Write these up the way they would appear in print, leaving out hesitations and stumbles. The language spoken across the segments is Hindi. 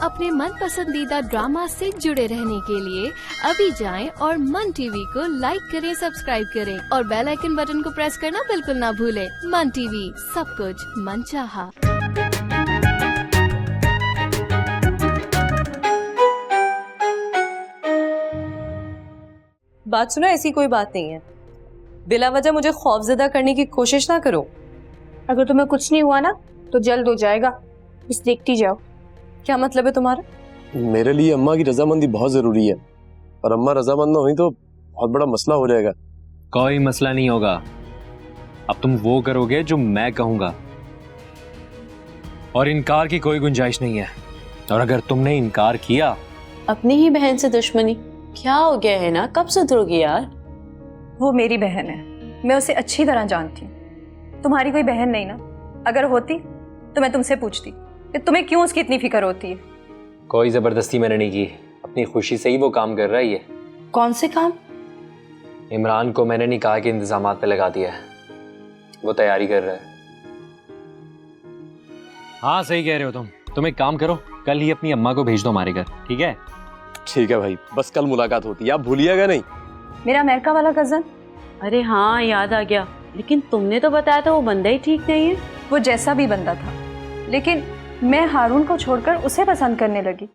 अपने मन पसंदीदा ड्रामा से जुड़े रहने के लिए अभी जाएं और मन टीवी को लाइक करें, सब्सक्राइब करें और बेल आइकन बटन को प्रेस करना बिल्कुल ना भूलें। मन टीवी, सब कुछ मनचाहा। बात सुनो, ऐसी कोई बात नहीं है। बिला वजह मुझे खौफजदा करने की कोशिश ना करो। अगर तुम्हें कुछ नहीं हुआ ना तो जल्द हो जाएगा, बस देखती जाओ। क्या मतलब है तुम्हारा? मेरे लिए अम्मा की रजामंदी बहुत जरूरी है, और अम्मा रजामंद ना हुई तो बहुत बड़ा मसला हो जाएगा। कोई मसला नहीं होगा, अब तुम वो करोगे जो मैं कहूंगा, और इनकार की कोई गुंजाइश नहीं है। और अगर तुमने इनकार किया, अपनी ही बहन से दुश्मनी क्या हो गया है ना? कब सुधरोगी यार? वो मेरी बहन है, मैं उसे अच्छी तरह जानती हूँ। तुम्हारी कोई बहन नहीं ना, अगर होती तो मैं तुमसे पूछती कि तुम्हें क्यों उसकी इतनी फिक्र होती है। कोई जबरदस्ती मैंने नहीं की, अपनी खुशी से ही वो काम कर रहा है। ये कौन से काम? इमरान को मैंने निकाह के इंतजामात पे लगा दिया है, वो तैयारी कर रहा है। हाँ सही कह रहे हो तुम एक काम करो, कल ही अपनी अम्मा को भेज दो हमारे घर, ठीक है? ठीक है भाई, बस कल मुलाकात होती है, आप भूलिएगा नहीं। मेरा अमेरिका वाला कजन। अरे हाँ याद आ गया, लेकिन तुमने तो बताया था वो बंदा ही ठीक नहीं है। वो जैसा भी बंदा था, लेकिन मैं हारून को छोड़कर उसे पसंद करने लगी।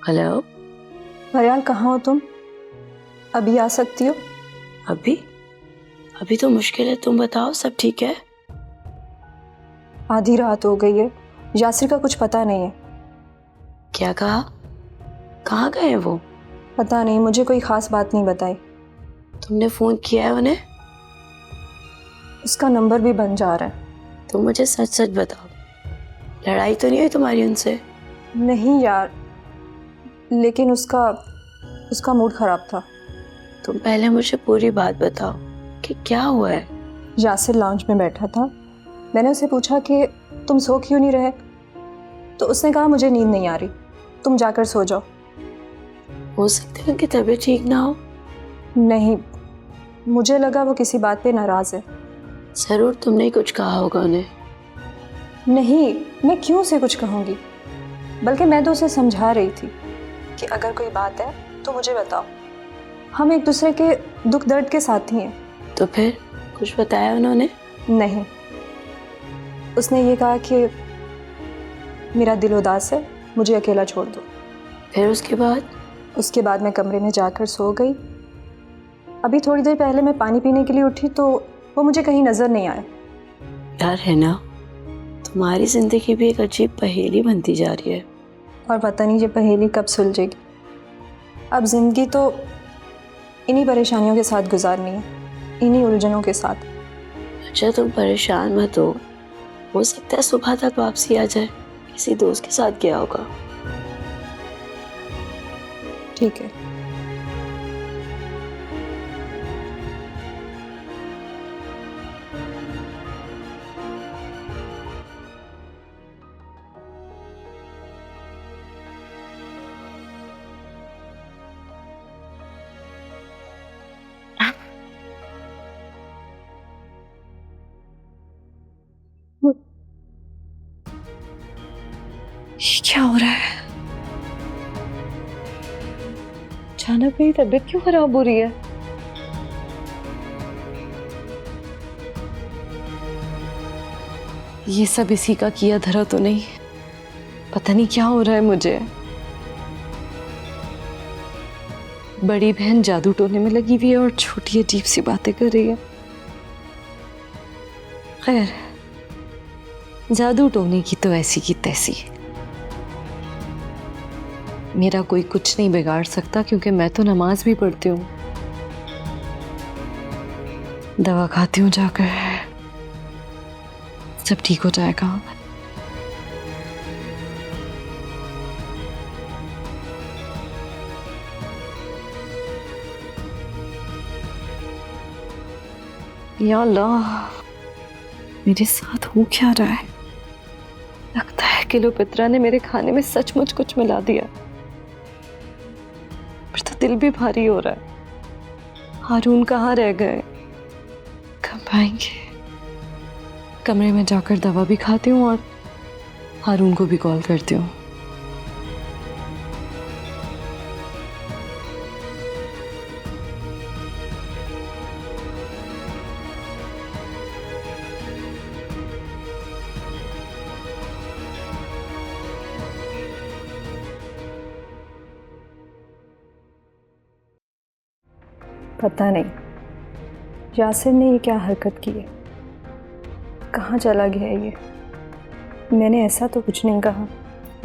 हेलो फरियाल, कहाँ हो तुम? अभी आ सकती हो? अभी तो मुश्किल है, तुम बताओ सब ठीक है? आधी रात हो गई है, यासिर का कुछ पता नहीं है। क्या कहा? कहाँ गए हैं वो? पता नहीं, मुझे कोई खास बात नहीं बताई। तुमने फोन किया है उन्हें? उसका नंबर भी बन जा रहा है। तुम मुझे सच सच बताओ, लड़ाई तो नहीं हुई तुम्हारी उनसे? नहीं यार, लेकिन उसका मूड खराब था। तुम पहले मुझे पूरी बात बताओ कि क्या हुआ है। यासिर लाउंज में बैठा था, मैंने उसे पूछा कि तुम सो क्यों नहीं रहे, तो उसने कहा मुझे नींद नहीं आ रही, तुम जाकर सो जाओ। हो सकता है उनकी तबीयत ठीक ना हो। नहीं, मुझे लगा वो किसी बात पे नाराज है। जरूर तुमने ही कुछ कहा होगा उन्हें। नहीं, मैं क्यों उसे कुछ कहूँगी, बल्कि मैं तो उसे समझा रही थी कि अगर कोई बात है तो मुझे बताओ, हम एक दूसरे के दुख दर्द के साथी हैं। तो फिर कुछ बताया उन्होंने? नहीं, उसने ये कहा कि मेरा दिल उदास है, मुझे अकेला छोड़ दो। फिर उसके बाद मैं कमरे में जाकर सो गई। अभी थोड़ी देर पहले मैं पानी पीने के लिए उठी तो वो मुझे कहीं नजर नहीं आया। यार है ना, तुम्हारी जिंदगी भी एक अजीब पहेली बनती जा रही है। और पता नहीं ये पहेली कब सुलझेगी। अब जिंदगी तो इन्हीं परेशानियों के साथ गुजारनी है, इन्हीं उलझनों के साथ। अच्छा तुम परेशान मत हो सकता है सुबह तक वापसी आ जाए, किसी दोस्त के साथ गया होगा। ठीक है। क्या हो रहा है? अचानक मेरी तबीयत क्यों खराब हो रही है? ये सब इसी का किया धरा तो नहीं? पता नहीं क्या हो रहा है मुझे। बड़ी बहन जादू टोने में लगी हुई है और छोटी अजीब सी बातें कर रही है। खैर, जादू टोने की तो ऐसी की तैसी। मेरा कोई कुछ नहीं बिगाड़ सकता क्योंकि मैं तो नमाज भी पढ़ती हूँ। दवा खाती हूँ जाकर, सब ठीक हो जाएगा। या अल्लाह, मेरे साथ हो क्या रहा है? लगता है किलो पितरा ने मेरे खाने में सचमुच कुछ मिला दिया। पर तो दिल भी भारी हो रहा है। हारून कहाँ रह गए, कब आएंगे? कमरे में जाकर दवा भी खाती हूँ और हारून को भी कॉल करती हूँ। पता नहीं यासिर ने ये क्या हरकत की है, कहाँ चला गया ये। मैंने ऐसा तो कुछ नहीं कहा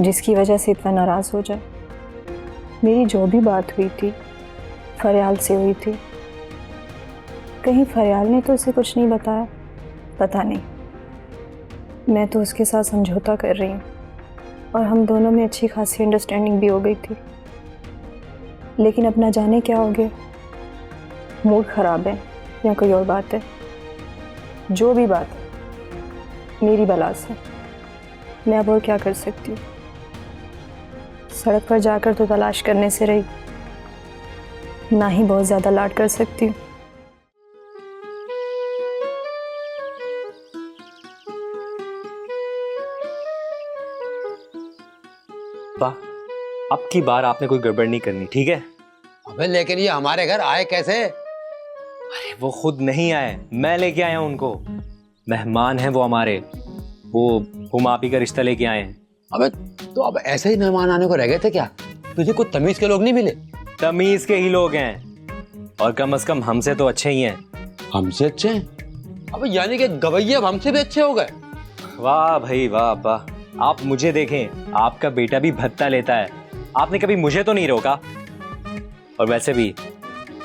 जिसकी वजह से इतना नाराज़ हो जाए। मेरी जो भी बात हुई थी फरियाल से हुई थी, कहीं फरियाल ने तो उसे कुछ नहीं बताया। पता नहीं, मैं तो उसके साथ समझौता कर रही हूँ और हम दोनों में अच्छी खासी अंडरस्टैंडिंग भी हो गई थी। लेकिन अब ना जाने क्या हो गया, मूड ख़राब है या कोई और बात है। जो भी बात है मेरी बला से, मैं अब और क्या कर सकती हूँ। सड़क पर जाकर तो तलाश करने से रही, ना ही बहुत ज़्यादा लाड कर सकती हूँ। अब की बार आपने कोई गड़बड़ नहीं करनी, ठीक है? अबे लेकिन ये हमारे घर आए कैसे? अरे वो खुद नहीं आए, मैं लेके आया हूं उनको। मेहमान हैं वो हमारे, वो हम आप ही का रिश्ता लेके आए हैं। अबे तो अब ऐसे ही मेहमान आने को रह गए थे क्या? तुझे कुछ तमीज के लोग नहीं मिले? तमीज के ही लोग हैं, और कम से कम हमसे तो अच्छे ही हैं। हमसे अच्छे हैं? अबे यानी कि गवैये अब हमसे भी अच्छे हो गए? वाह भाई वाह वाह, आप मुझे देखें, आपका बेटा भी भत्ता लेता है, आपने कभी मुझे तो नहीं रोका। और वैसे भी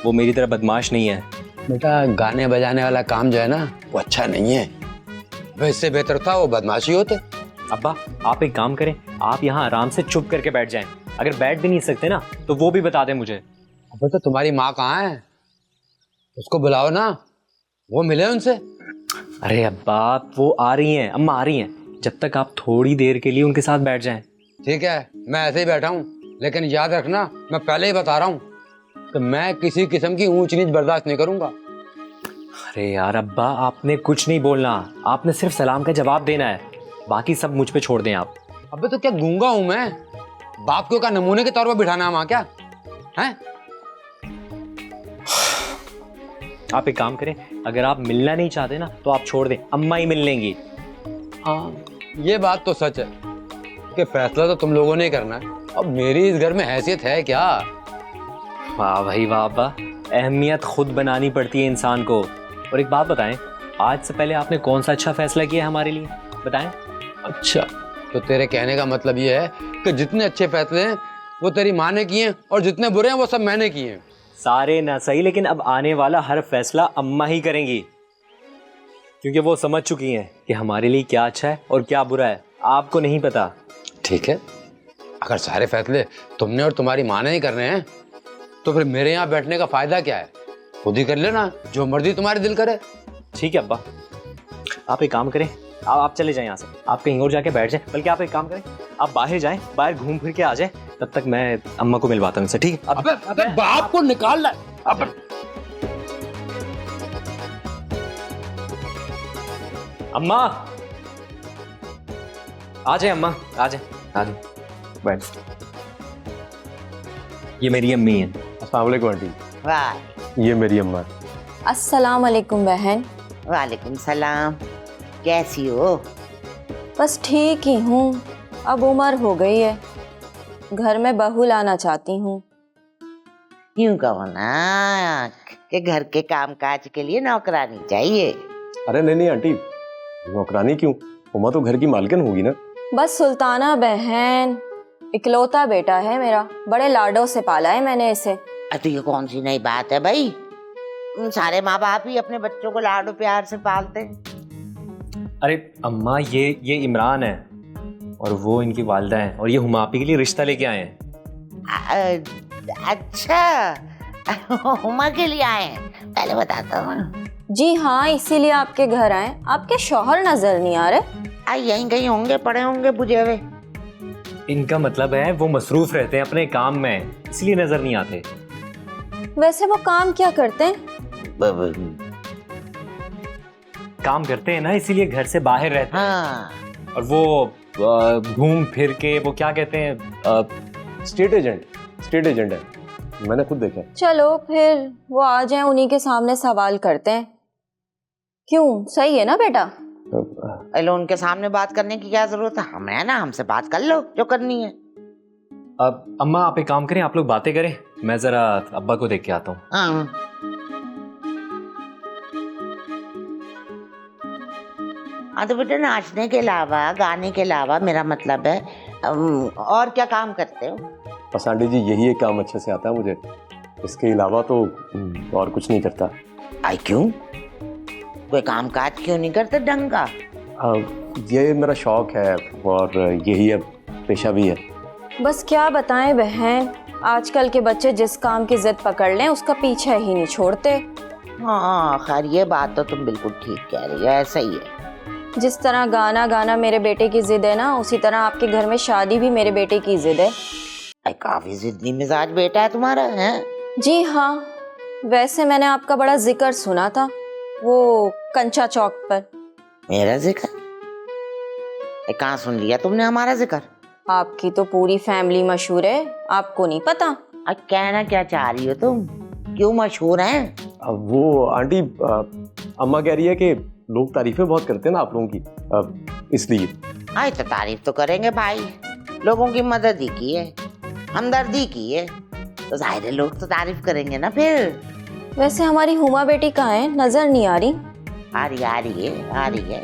वो मेरी तरह बदमाश नहीं है। बेटा गाने बजाने वाला काम जो है ना वो अच्छा नहीं है, वैसे बेहतर था वो बदमाशी होते। अब्बा आप एक काम करें, आप यहाँ आराम से चुप करके बैठ जाएं। अगर बैठ भी नहीं सकते ना तो वो भी बता दें मुझे। अबे तो तुम्हारी माँ कहाँ है? उसको बुलाओ ना, वो मिले उनसे। अरे अब्बा वो आ रही हैं, अम्मा आ रही हैं, जब तक आप थोड़ी देर के लिए उनके साथ बैठ जाएं। ठीक है, मैं ऐसे ही बैठा हूँ, लेकिन याद रखना मैं पहले ही बता रहा हूँ कि मैं किसी किस्म की ऊंच नीच बर्दाश्त नहीं करूंगा। अरे यार अब्बा आपने कुछ नहीं बोलना, आपने सिर्फ सलाम का जवाब देना है, बाकी सब मुझ पे छोड़ दें आप। अबे तो क्या गूंगा हूं मैं? बाप को क्या नमूने के तौर पर बिठाना है क्या हैं? आप एक काम करें, अगर आप मिलना नहीं चाहते ना तो आप छोड़ दें, अम्मा ही मिल लेंगी। हाँ ये बात तो सच है कि फैसला तो तुम लोगों ने ही करना है। अब मेरी इस घर में हैसियत है क्या? वाह भाई वाह अब्बा, अहमियत खुद बनानी पड़ती है इंसान को। और एक बात बताएं, आज से पहले आपने कौन सा अच्छा फैसला किया हमारे लिए, बताएं। अच्छा तो तेरे कहने का मतलब ये है कि जितने अच्छे फैसले हैं वो तेरी माँ ने किए हैं और जितने बुरे हैं वो सब मैंने किए हैं। सारे ना सही, लेकिन अब आने वाला हर फैसला अम्मा ही करेंगी, क्योंकि वो समझ चुकी हैं कि हमारे लिए क्या अच्छा है और क्या बुरा है, आपको नहीं पता। ठीक है, अगर सारे फैसले तुमने और तुम्हारी माँ ने ही करने हैं तो फिर मेरे यहाँ बैठने का फायदा क्या है? खुद ही कर लेना जो मर्जी तुम्हारे दिल करे। ठीक है अब्बा, आप एक काम करें, आप चले जाएं यहाँ से, आप कहीं और जाके बैठ जाएं। बल्कि आप एक काम करें, आप बाहर जाएं, बाहर घूम फिर के आ जाएं, तब तक मैं अम्मा को मिलवाता हूँ उनसे, ठीक है? अबे बाप को निकाल ला। अम्मा आ जाए, अम्मा आ जाए, आ जाए, बैठ। ये मेरी अम्मी है। अस्सलाम वालेकुम आंटी। वाह, ये मेरी अम्मा है। अस्सलाम वालेकुम बहन। वालेकुम सलाम। कैसी हो? बस ठीक ही हूँ, अब उम्र हो गई है, घर में बहू लाना चाहती हूँ। यूं कहो ना कि घर के कामकाज के लिए नौकरानी चाहिए। अरे नहीं आंटी, नौकरानी क्यों, उमा तो घर की मालकिन होगी ना। बस सुल्ताना बहन, इकलौता बेटा है मेरा, बड़े लाडों से पाला है मैंने इसे। तो ये कौन सी नई बात है भाई? सारे माँ बाप ही अपने बच्चों को लाडो प्यार से पालते हैं। अरे अम्मा ये इमरान है और वो इनकी वालिदा है, और ये हुमापी के लिए रिश्ता लेके आए हैं। अच्छा हुमा के लिए आए हैं, पहले बताता हूँ। जी हाँ, इसीलिए आपके घर आए। आपके शौहर नजर नहीं आ रहे। यहीं कहीं होंगे, पड़े होंगे बुझे हुए। इनका मतलब है वो मसरूफ रहते हैं अपने काम में, इसलिए नजर नहीं आते। वैसे वो काम क्या करते हैं? काम करते हैं ना, इसीलिए घर से बाहर रहते हैं। हाँ, और वो घूम फिर के वो क्या कहते हैं, स्टेट एजेंट है, मैंने खुद देखा है। चलो फिर वो आ जाए, उन्हीं के सामने सवाल करते हैं। क्यों, सही है ना बेटा? अरे उनके सामने बात करने की क्या जरूरत है? हम है ना, हमसे बात कर लो जो करनी है। अब अम्मा आप एक काम करें, आप लोग बातें करें, मैं जरा अब्बा को देख के आता हूँ। हाँ, तो बेटा नाचने के अलावा, गाने के अलावा, मेरा मतलब है और क्या काम करते हो? बस आंटी जी यही एक काम अच्छे से आता है मुझे, इसके अलावा तो और कुछ नहीं करता। क्यों? कोई काम काज क्यों नहीं करते ढंग का? ये मेरा शौक है और यही अब पेशा भी है। बस क्या बताएं बहन, आजकल के बच्चे जिस काम की जिद पकड़ लें उसका पीछा ही नहीं छोड़ते। हाँ खैर, ये बात तो तुम बिल्कुल ठीक कह रही हो, ऐसा ही है। जिस तरह गाना गाना मेरे बेटे की जिद है ना, उसी तरह आपके घर में शादी भी मेरे बेटे की जिद है। काफी जिद्दी मिजाज बेटा है तुम्हारा, है? जी हाँ, वैसे मैंने आपका बड़ा जिक्र सुना था वो कंचा चौक पर। मेरा जिक्र? कहाँ सुन लिया तुमने हमारा जिक्र? आपकी तो पूरी फैमिली मशहूर है, आपको नहीं पता? कहना क्या चाह रही हो तुम? क्यों मशहूर हैं? वो आंटी अम्मा कह रही है कि लोग तारीफें बहुत करते हैं ना आप लोगों की, इसलिए। तो तारीफ तो करेंगे भाई, लोगों की मदद ही की है, हमदर्दी की है, तो जाहिर है लोग तो तारीफ करेंगे ना फिर। वैसे हमारी हुमा बेटी कहाँ है, नजर नहीं आ रही? आ रही है।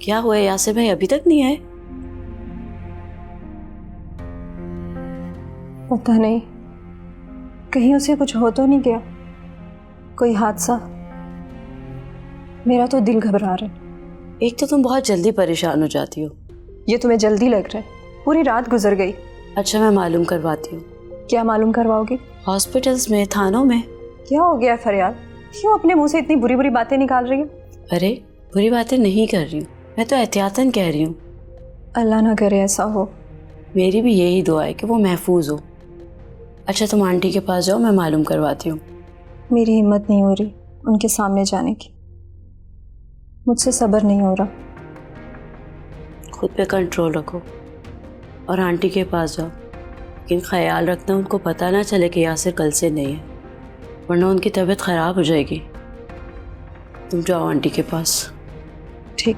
क्या हुआ यासिर भाई, अभी तक नहीं आए? पता नहीं, कहीं उसे कुछ हो तो नहीं गया, कोई हादसा। मेरा तो दिल घबरा रहा है। एक तो तुम बहुत जल्दी परेशान हो जाती हो। ये तुम्हें जल्दी लग रहा है, पूरी रात गुजर गई। अच्छा मैं मालूम करवाती हूँ। क्या मालूम करवाओगे? हॉस्पिटल्स में, थानों में। क्या हो गया फरियाद, क्यों अपने मुंह से इतनी बुरी बुरी बातें निकाल रही हो? अरे बुरी बातें नहीं कर रही हूँ, मैं तो एहतियातन कह रही हूँ। अल्लाह ना करे ऐसा हो। मेरी भी यही दुआ है कि वो महफूज हो। अच्छा तुम आंटी के पास जाओ, मैं मालूम करवाती हूँ। मेरी हिम्मत नहीं हो रही उनके सामने जाने की, मुझसे सब्र नहीं हो रहा। खुद पे कंट्रोल रखो और आंटी के पास जाओ, लेकिन ख्याल रखना उनको पता ना चले कि यासिर कल से नहीं है, वरना उनकी तबीयत ख़राब हो जाएगी। तुम जाओ आंटी के पास। ठीक।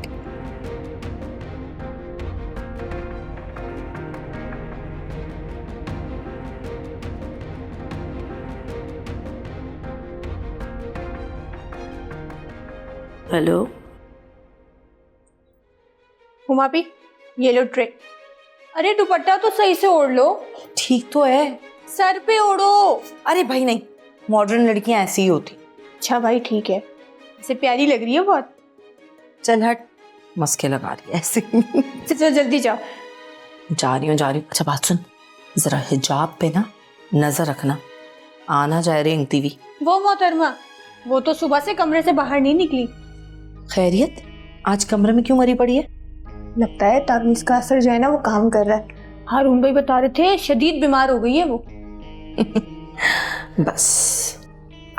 हेलो हुमा भी, ये लो ट्रे। अरे दुपट्टा तो सही से ओढ़ लो। ठीक तो है, सर पे ओढ़ो। अरे भाई नहीं, मॉडर्न लड़कियां ऐसी ही होती। अच्छा भाई ठीक है, इसे प्यारी लग रही है बहुत। चल हट, मस्के लगा रही है ऐसे। चलो जल्दी जाओ। जा रही हूँ। अच्छा बात सुन, जरा हिजाब पे ना नजर रखना, आना जा रही इंगती भी। वो मोहतरमा, वो तो सुबह से कमरे से बाहर नहीं निकली। खैरियत, आज कमरे में क्यों मरी पड़ी है? लगता है ताबीज का असर जो है ना वो काम कर रहा है। हारून भाई बता रहे थे शदीद बीमार हो गई है वो। बस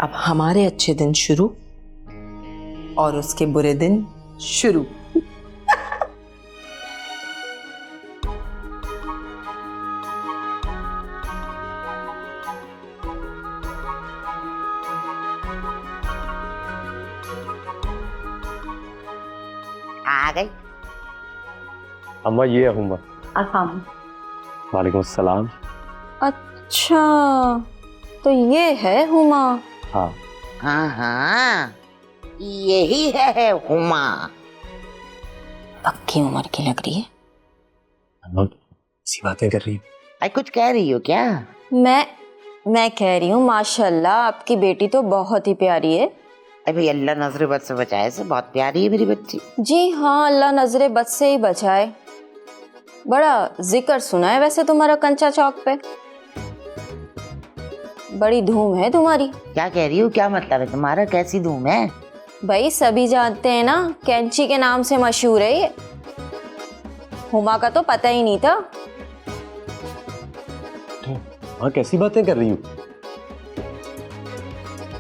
अब हमारे अच्छे दिन शुरू और उसके बुरे दिन शुरू। आ गई अम्मा, ये है हुमा। वालेकुम अस्सलाम। अच्छा तो ये है हुमा। हाँ हाँ, यही है हुमा। पक्की उम्र की लग रही है। अम्मा सी बातें कर रही है। कुछ कह रही हो क्या? मैं कह रही हूँ माशाल्लाह आपकी बेटी तो बहुत ही प्यारी है। अभी अल्लाह नजरे बद से बचाए, से बहुत प्यारी है मेरी बच्ची। जी हाँ, अल्लाह नजरे बद से ही बचाए। बड़ा जिक्र सुना है वैसे तुम्हारा कंचा चौक पे, बड़ी धूम है तुम्हारी। क्या कह रही हो, क्या मतलब है तुम्हारा, कैसी धूम है? भाई सभी जानते हैं ना, कैंची के नाम से मशहूर है ये। हुमा का तो पता ही नहीं था। हाँ कैसी बातें कर रही हो?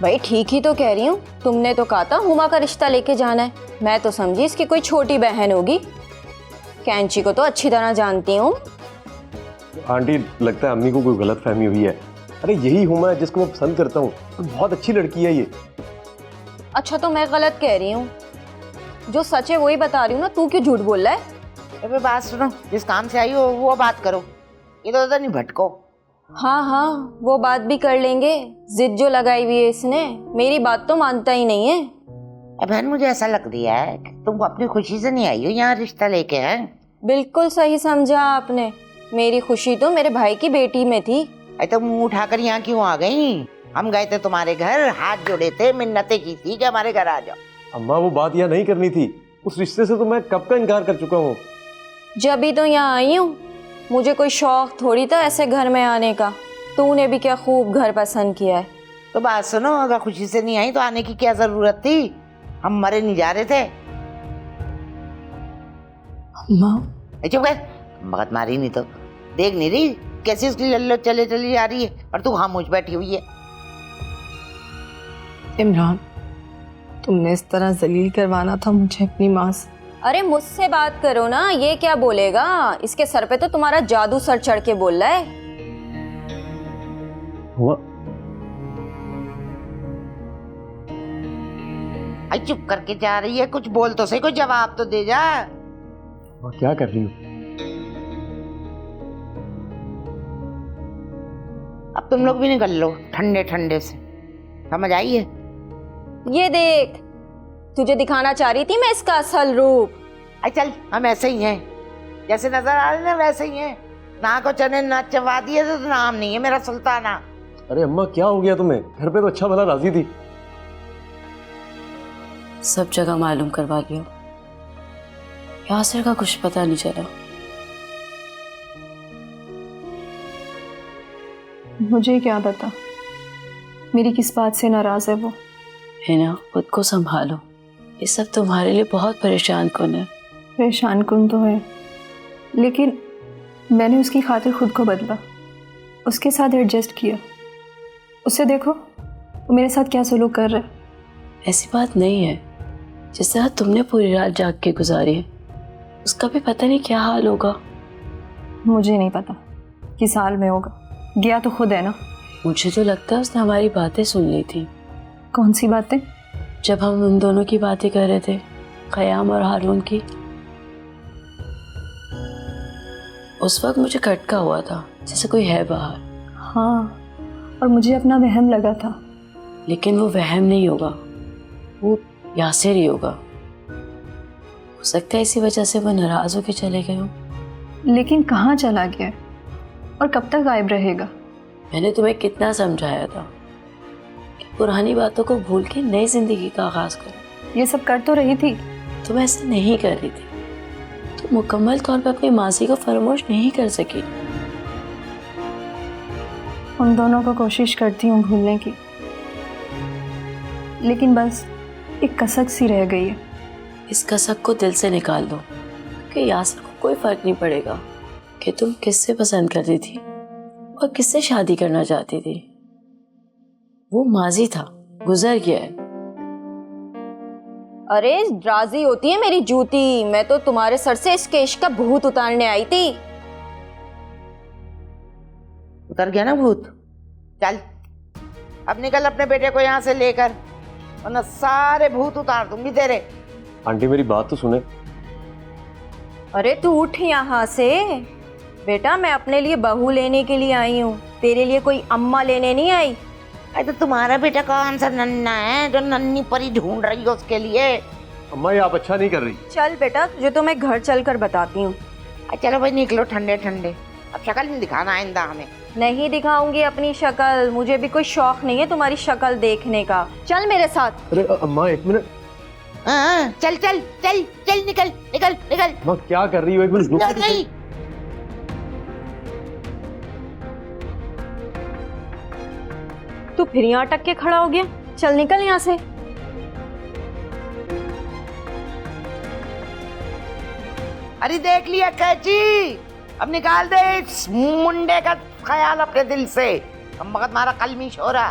भाई ठीक ही तो कह रही हूँ, तुमने तो कहा था हुमा का रिश्ता लेके जाना है, मैं तो समझी इसकी कोई छोटी बहन होगी। कैंची को तो अच्छी तरह जानती हूँ। आंटी लगता है अम्मी को कोई गलत फहमी हुई है। अरे यही हुमा है जिसको मैं पसंद करता हूँ, बहुत अच्छी लड़की है ये। अच्छा तो मैं गलत कह रही हूँ, जो सच है वही बता रही हूँ ना, तू क्यों झूठ बोल रहा है? अबे बात सुनो, जिस काम से आई हो वो बात करो, इधर उधर नहीं भटको। हाँ हाँ वो बात भी कर लेंगे, जिद जो लगाई हुई है इसने, मेरी बात तो मानता ही नहीं है। बहन मुझे ऐसा लग रहा है कि तुम अपनी खुशी से नहीं आई हो यहाँ रिश्ता लेके। हैं बिल्कुल सही समझा आपने, मेरी खुशी तो मेरे भाई की बेटी में थी। अरे तो मुंह उठाकर यहाँ क्यों आ गई? हम गए थे तुम्हारे घर, हाथ जोड़े थे, मिन्नतें की थी कि हमारे घर आ जाओ। अम्मा वो बात यहाँ नहीं करनी थी, उस रिश्ते से तो मैं कब का इनकार कर चुका हूँ। जब भी तो यहाँ आई हूँ, मुझे कोई शौक थोड़ी था ऐसे घर में आने का, तूने भी क्या खूब घर पसंद किया है। तो बात सुनो, अगर खुशी से नहीं आई तो आने की क्या जरूरत थी? हम मरे नहीं जा रहे थे। चुप कर, भगत मारी नहीं तो देख नहीं रही कैसी उसकी लल्लो चले चली जा रही है और तू खामोश बैठी हुई है। इमरान, तुमने इस तरह जलील करवाना था मुझे अपनी माँ से। अरे मुझसे बात करो ना, ये क्या बोलेगा? इसके सर पे तो तुम्हारा जादू सर चढ़ के बोल रहा है। आई चुप करके जा रही है, कुछ बोल तो सही, कोई जवाब तो दे जा। क्या कर रही हो? अब तुम लोग भी निकल लो ठंडे ठंडे से, समझ आई है? ये देख, तुझे दिखाना चाह रही थी मैं इसका असल रूप। आई चल, हम ऐसे ही हैं, जैसे नजर आ रहे ना वैसे ही हैं। ना को चने ना चबा दिए तो नाम नहीं है मेरा सुल्ताना। अरे अम्मा क्या हो गया तुम्हें? घर पे तो अच्छा भला राजी थी। सब जगह मालूम करवा लिया, यासिर का कुछ पता नहीं चला। मुझे क्या पता मेरी किस बात से नाराज है वो। है ना, खुद को संभालो, ये सब तुम्हारे लिए बहुत परेशान कौन है। परेशान कौन तो है, लेकिन मैंने उसकी खातिर खुद को बदला, उसके साथ एडजस्ट किया। उससे देखो वो मेरे साथ क्या सलूक कर रहा है। ऐसी बात नहीं है, जिस तरह तुमने पूरी रात जाग के गुजारी है, उसका भी पता नहीं क्या हाल होगा। मुझे नहीं पता किस हाल में होगा, गया तो खुद है ना। मुझे तो लगता है उसने हमारी बातें सुन ली थी। कौन सी बातें? जब हम उन दोनों की बातें कर रहे थे, क़याम और हारून की। उस वक्त मुझे खटका हुआ था जैसे कोई है बाहर। हाँ, और मुझे अपना वहम लगा था। लेकिन वो वहम नहीं होगा, वो यासिर ही होगा। हो सकता है इसी वजह से वो नाराज होकर चले गए हो। लेकिन कहाँ चला गया और कब तक गायब रहेगा? मैंने तुम्हें कितना समझाया था कि पुरानी बातों को भूल के नई जिंदगी का आगाज करो। ये सब कर तो रही थी। तुम ऐसा नहीं कर रही थी, तुम मुकम्मल तौर पर अपनी मासी को फरामोश नहीं कर सकी। उन दोनों को कोशिश करती हूँ भूलने की, लेकिन बस एक कसक सी रह गई है। इस कसक को दिल से निकाल दो, कि यासिर को कोई फर्क नहीं पड़ेगा कि तुम किससे पसंद करती थी और किससे शादी करना चाहती थी। वो माजी था, गुजर गया है। अरे राजी होती है मेरी जूती, मैं तो तुम्हारे सर से इस केश का भूत उतारने आई थी। उतर गया ना भूत? चल अब निकल अपने बेटे को यहाँ से लेकर, वरना सारे भूत उतार दूंगी तेरे। आंटी मेरी बात तो सुने। अरे तू उठ यहाँ से बेटा, मैं अपने लिए बहू लेने के लिए आई हूँ, तेरे लिए कोई अम्मा लेने नहीं आई। अरे तो तुम्हारा बेटा कौन सा नन्ना है जो नन्नी परी ढूंढ रही है उसके लिए? अम्मा ये आप अच्छा नहीं कर रही। चल बेटा, तुझे तो मैं घर चल कर बताती हूँ। चलो भाई निकलो ठंडे ठंडे, अब शक्ल नहीं दिखाना आइंदा हमें। नहीं दिखाऊंगी अपनी शक्ल, मुझे भी कोई शौक नहीं है तुम्हारी शक्ल देखने का। चल मेरे साथ। अरे अम्मा एक मिनट। चल चल चल चल, निकल निकल निकल। अम्मा क्या कर रही हो? एक मिनट रुको। नहीं तू फिर यहाँ अटक के खड़ा हो गया, चल निकल यहाँ से। अरे देख लिया कैची, अब निकाल दे इस मुंडे का ख्याल अपने दिल से। हम मगत मारा कलमी शोरा।